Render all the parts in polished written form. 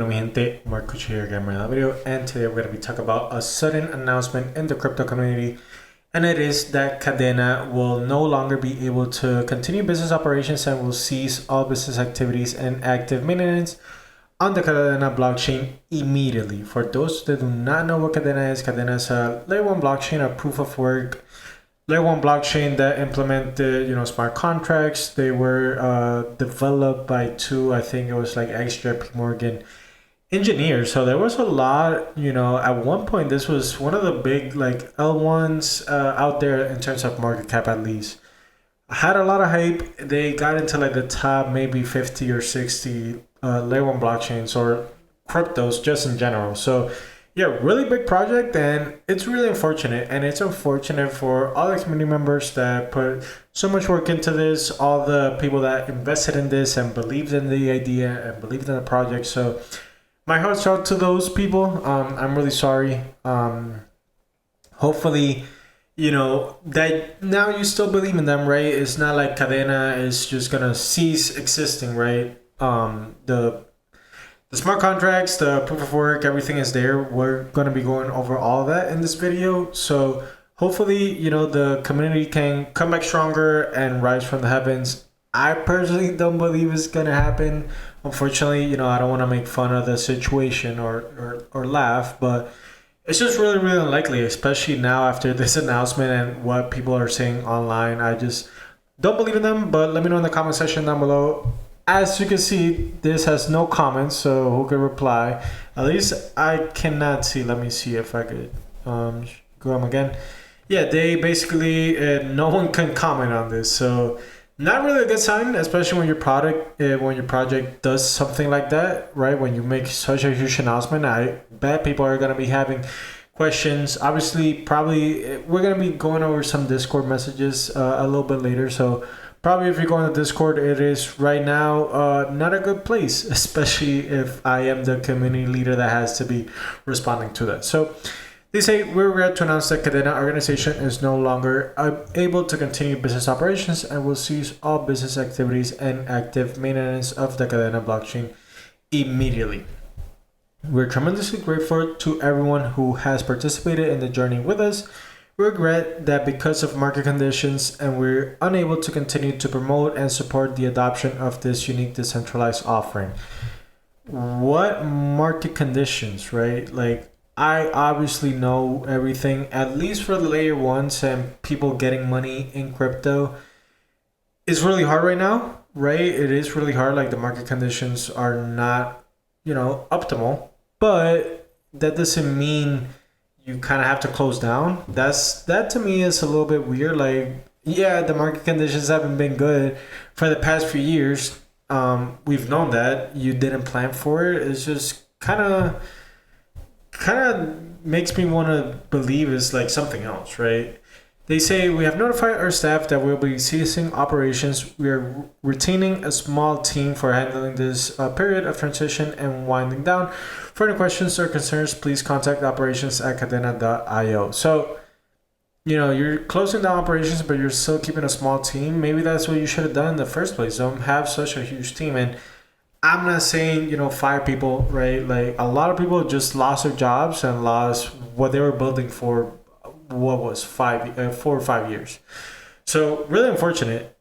mi gente? Marco here again for another video, and today we're going to be talking about a sudden announcement in the crypto community, and it is that Kadena will no longer be able to continue business operations and will cease all business activities and active maintenance on the Kadena blockchain immediately. For those that do not know what Kadena is a layer 1 blockchain, a proof of work layer 1 blockchain that implemented smart contracts. They were developed by two, I think it was like XJP Morgan engineers. So there was a lot, at one point this was one of the big like L1s out there in terms of market cap, at least had a lot of hype. They got into like the top maybe 50 or 60 layer 1 blockchains or cryptos just in general. So yeah, really big project, and it's really unfortunate. And it's unfortunate for all the community members that put so much work into this, all the people that invested in this and believed in the idea and believed in the project. So my heart's out to those people. I'm really sorry. Hopefully, that now you still believe in them, right? It's not like Kadena is just gonna cease existing, right? The smart contracts, the proof of work, everything is there. We're going to be going over all of that in this video. So hopefully, the community can come back stronger and rise from the heavens. I personally don't believe it's going to happen. Unfortunately, I don't want to make fun of the situation or laugh, but it's just really, really unlikely, especially now after this announcement and what people are saying online. I just don't believe in them, but let me know in the comment section down below. As you can see, this has no comments, so who can reply? At least I cannot see. Let me see if I could go them again. Yeah, they basically, no one can comment on this. So not really a good sign, especially when your project does something like that, right? When you make such a huge announcement, I bet people are going to be having questions. Obviously, probably we're going to be going over some Discord messages a little bit later. So probably if you go on the Discord, it is right now not a good place, especially if I am the community leader that has to be responding to that. So they say we're glad to announce that Kadena organization is no longer able to continue business operations and will cease all business activities and active maintenance of the Kadena blockchain immediately. We're tremendously grateful to everyone who has participated in the journey with us. We regret that because of market conditions and we're unable to continue to promote and support the adoption of this unique decentralized offering. What market conditions, right? Like, I obviously know everything, at least for the layer ones and people getting money in crypto is really hard right now, right? It is really hard. Like, the market conditions are not, optimal, but that doesn't mean you kind of have to close down. That to me is a little bit weird. Like, yeah, the market conditions haven't been good for the past few years. We've known that. You didn't plan for it. It's just kind of makes me want to believe it's like something else, right? They say we have notified our staff that we'll be ceasing operations. We are retaining a small team for handling this period of transition and winding down. For any questions or concerns, please contact operations at kadena.io. So, you're closing down operations, but you're still keeping a small team. Maybe that's what you should have done in the first place. Don't have such a huge team. And I'm not saying, fire people, right? Like, a lot of people just lost their jobs and lost what they were building for, what was 4 or 5 years. So really unfortunate.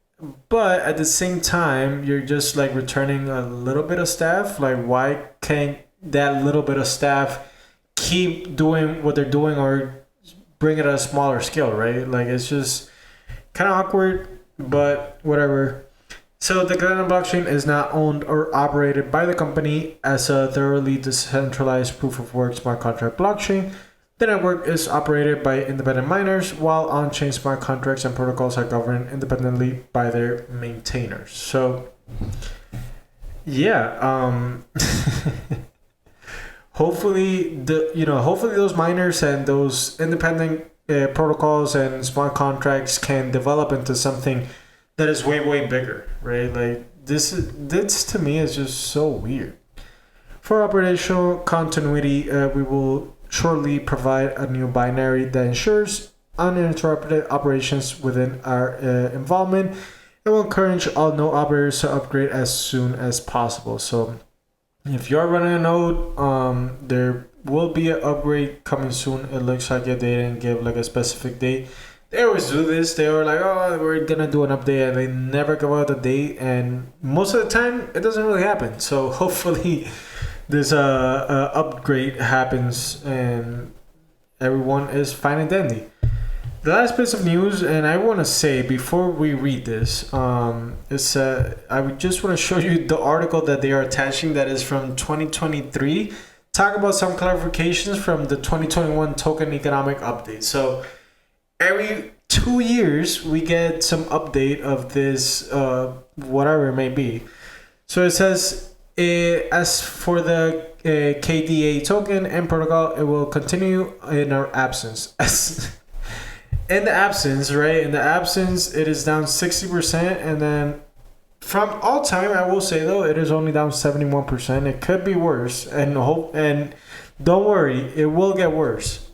But at the same time, you're just like returning a little bit of staff. Like, why can't that little bit of staff keep doing what they're doing or bring it at a smaller scale, right? Like, it's just kind of awkward, but whatever. So the Kadena blockchain is not owned or operated by the company as a thoroughly decentralized proof of work smart contract blockchain. The network is operated by independent miners, while on-chain smart contracts and protocols are governed independently by their maintainers. So, yeah, hopefully hopefully those miners and those independent protocols and smart contracts can develop into something that is way, way bigger, right? Like, this to me is just so weird. For operational continuity, we will shortly provide a new binary that ensures uninterrupted operations within our involvement. It will encourage all node operators to upgrade as soon as possible. So If you're running a node, there will be an upgrade coming soon. It looks like it. They didn't give like a specific date. They always do this. They were like, "Oh, we're gonna do an update," and they never give out the date. And most of the time, it doesn't really happen. So hopefully, this upgrade happens and everyone is fine and dandy. The last piece of news, and I want to say before we read this, is I would just want to show you the article that they are attaching that is from 2023. Talk about some clarifications from the 2021 token economic update. So every 2 years we get some update of this, whatever it may be. So it says, as for the KDA token and protocol, it will continue in our absence. In the absence, right? In the absence, it is down 60%, and then from all time, I will say though, it is only down 71%. It could be worse, and don't worry, it will get worse.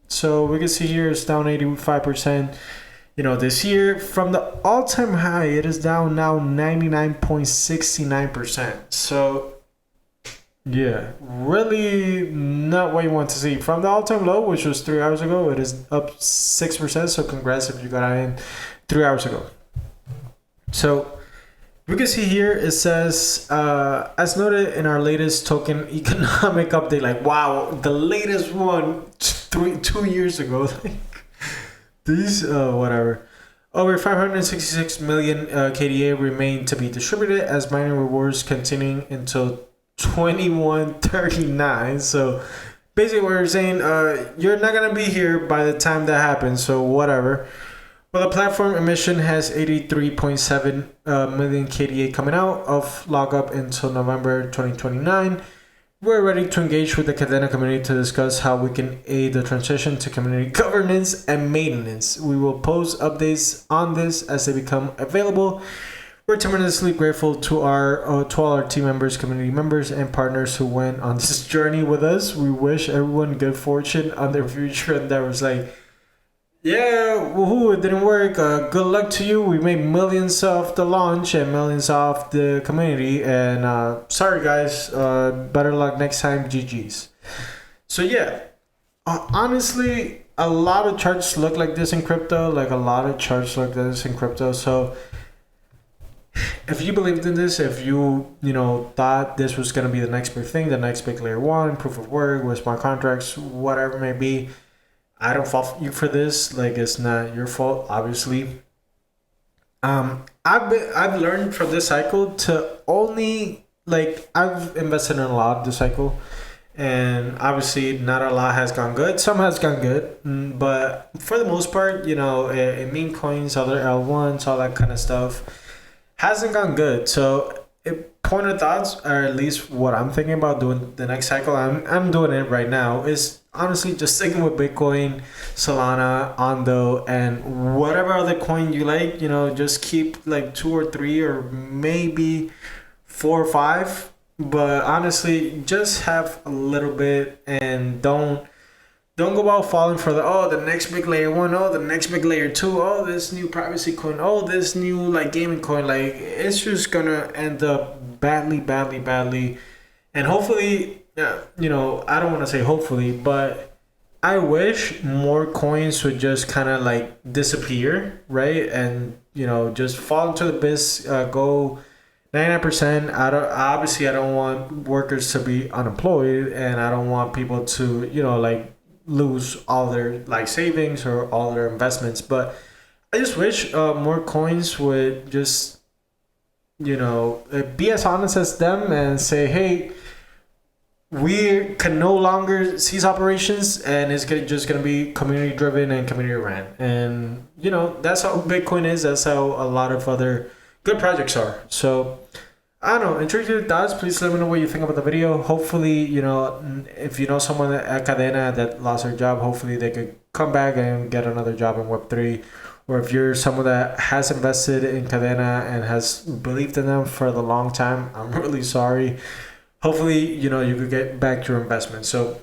So we can see here it's down 85%. This year from the all-time high, it is down now 99.69%. So yeah, really not what you want to see. From the all-time low, which was 3 hours ago, it is up 6%. So congrats if you got in 3 hours ago. So we can see here it says, as noted in our latest token economic update, like wow, the latest one 2 years ago. These whatever. Over 566 million KDA remain to be distributed as mining rewards continuing until 2139. So basically what you're saying, you're not gonna be here by the time that happens, so whatever. Well, the platform emission has 83.7 million KDA coming out of lockup until November 2029. We're ready to engage with the Kadena community to discuss how we can aid the transition to community governance and maintenance. We will post updates on this as they become available. We're tremendously grateful to all our team members, community members, and partners who went on this journey with us. We wish everyone good fortune on their future endeavors. Like, yeah, woohoo, it didn't work. Good luck to you. We made millions off the launch and millions off the community. And sorry, guys. Better luck next time. GG's. So yeah, honestly, a lot of charts look like this in crypto. So if you believed in this, if you thought this was gonna be the next big thing, the next big layer one, proof of work with smart contracts, whatever it may be, I don't fault you for this. Like, it's not your fault, obviously. I've learned from this cycle to only I've invested in a lot this cycle, and obviously not a lot has gone good. Some has gone good, but for the most part, meme coins, other L1s, all that kind of stuff hasn't gone good. So pointed thoughts, or at least what I'm thinking about doing the next cycle, I'm doing it right now, is honestly just sticking with Bitcoin, Solana, Ondo, and whatever other coin you like. Just keep like 2 or 3 or maybe 4 or 5, but honestly just have a little bit, and don't go out falling for the next big layer 1, the next big layer 2, this new privacy coin, this new gaming coin. It's just gonna end up badly. And hopefully, I don't want to say hopefully, but I wish more coins would just kind of disappear, right? And just fall into the abyss, go 99%. I don't want workers to be unemployed, and I don't want people to lose all their savings or all their investments. But I just wish more coins would just be as honest as them and say, hey, we can no longer cease operations, and it's just going to be community driven and community ran. And that's how Bitcoin is. That's how a lot of other good projects are. So I don't know, intrigued your thoughts. Please let me know what you think about the video. Hopefully, if you know someone at Kadena that lost their job, hopefully they could come back and get another job in Web3. Or if you're someone that has invested in Kadena and has believed in them for the long time, I'm really sorry. Hopefully, you could get back your investment. So,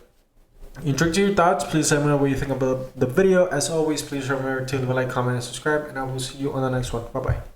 intrigued your thoughts. Please let me know what you think about the video. As always, please remember to leave a like, comment, and subscribe. And I will see you on the next one. Bye-bye.